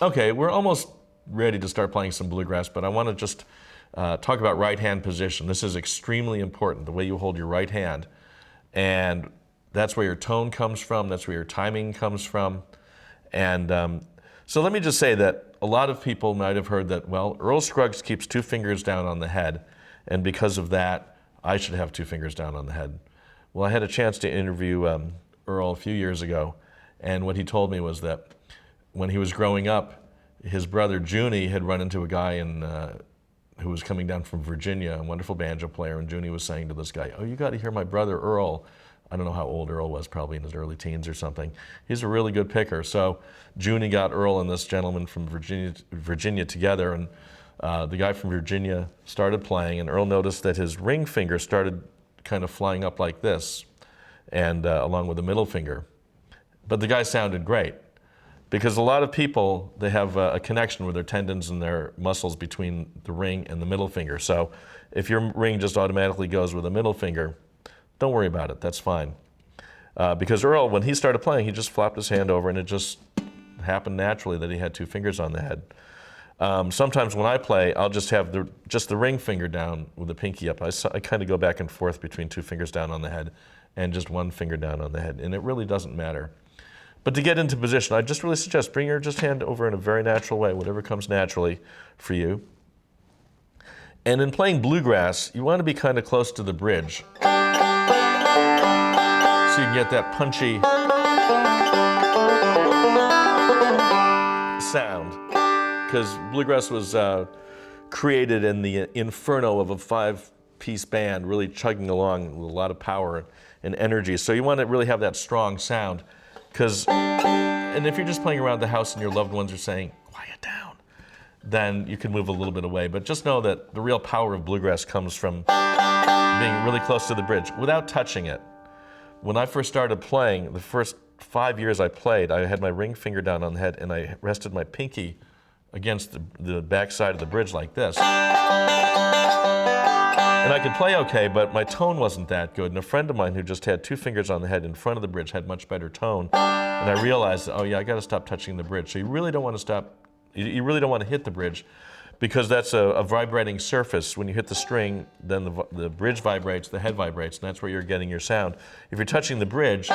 Okay, we're almost ready to start playing some bluegrass, but I want to just talk about right hand position. This is extremely important, the way you hold your right hand. And that's where your tone comes from, that's where your timing comes from. And so let me just say that a lot of people might have heard that, well, Earl Scruggs keeps 2 fingers down on the head, and because of that, I should have 2 fingers down on the head. Well, I had a chance to interview Earl a few years ago, and what he told me was that when he was growing up, his brother Junie had run into a guy who was coming down from Virginia, a wonderful banjo player, and Junie was saying to this guy, "Oh, you got to hear my brother Earl." I don't know how old Earl was, probably in his early teens or something. He's a really good picker. So Junie got Earl and this gentleman from Virginia together, and the guy from Virginia started playing, and Earl noticed that his ring finger started kind of flying up like this, and along with the middle finger. But the guy sounded great, because a lot of people, they have a connection with their tendons and their muscles between the ring and the middle finger. So if your ring just automatically goes with the middle finger, don't worry about it, that's fine. Because Earl, when he started playing, he just flopped his hand over and it just happened naturally that he had 2 fingers on the head. Sometimes when I play, I'll just have just the ring finger down with the pinky up. I kind of go back and forth between 2 fingers down on the head and just 1 finger down on the head, and it really doesn't matter. But to get into position, I just really suggest bring your just hand over in a very natural way, whatever comes naturally for you. And in playing bluegrass, you want to be kind of close to the bridge, so you can get that punchy sound. Because bluegrass was created in the inferno of a 5-piece band, really chugging along with a lot of power and energy. So you want to really have that strong sound. And if you're just playing around the house and your loved ones are saying, "Quiet down," then you can move a little bit away. But just know that the real power of bluegrass comes from being really close to the bridge without touching it. When I first started playing, the first 5 years I played, I had my ring finger down on the head and I rested my pinky against the back side of the bridge like this. And I could play okay, but my tone wasn't that good. And a friend of mine who just had 2 fingers on the head in front of the bridge had much better tone. And I realized, oh yeah, I got to stop touching the bridge. So you really don't want to stop, you really don't want to hit the bridge, because that's a vibrating surface. When you hit the string, then the bridge vibrates, the head vibrates, and that's where you're getting your sound. If you're touching the bridge,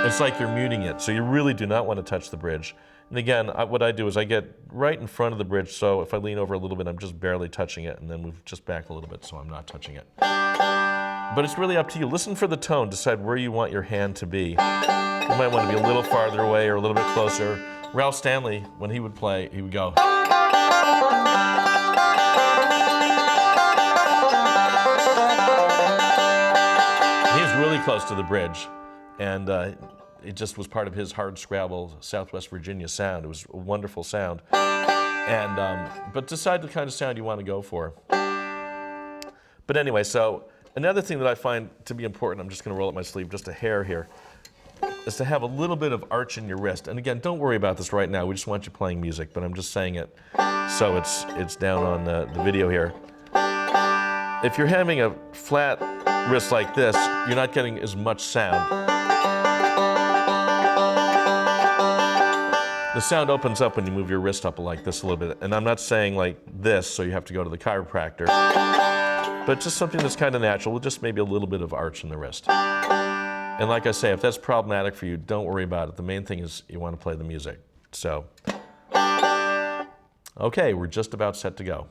it's like you're muting it. So you really do not want to touch the bridge. And again, what I do is I get right in front of the bridge, so if I lean over a little bit, I'm just barely touching it, and then move just back a little bit so I'm not touching it. But it's really up to you. Listen for the tone, decide where you want your hand to be. You might want to be a little farther away or a little bit closer. Ralph Stanley, when he would play, he would go. He was really close to the bridge, and it just was part of his hard scrabble Southwest Virginia sound. It was a wonderful sound. But decide the kind of sound you want to go for. But anyway, so another thing that I find to be important, I'm just going to roll up my sleeve just a hair here, is to have a little bit of arch in your wrist. And again, don't worry about this right now. We just want you playing music, but I'm just saying it so it's down on the video here. If you're having a flat wrist like this, you're not getting as much sound. The sound opens up when you move your wrist up like this a little bit. And I'm not saying like this, so you have to go to the chiropractor, but just something that's kind of natural with just maybe a little bit of arch in the wrist. And like I say, if that's problematic for you, don't worry about it. The main thing is you want to play the music. So, okay, we're just about set to go.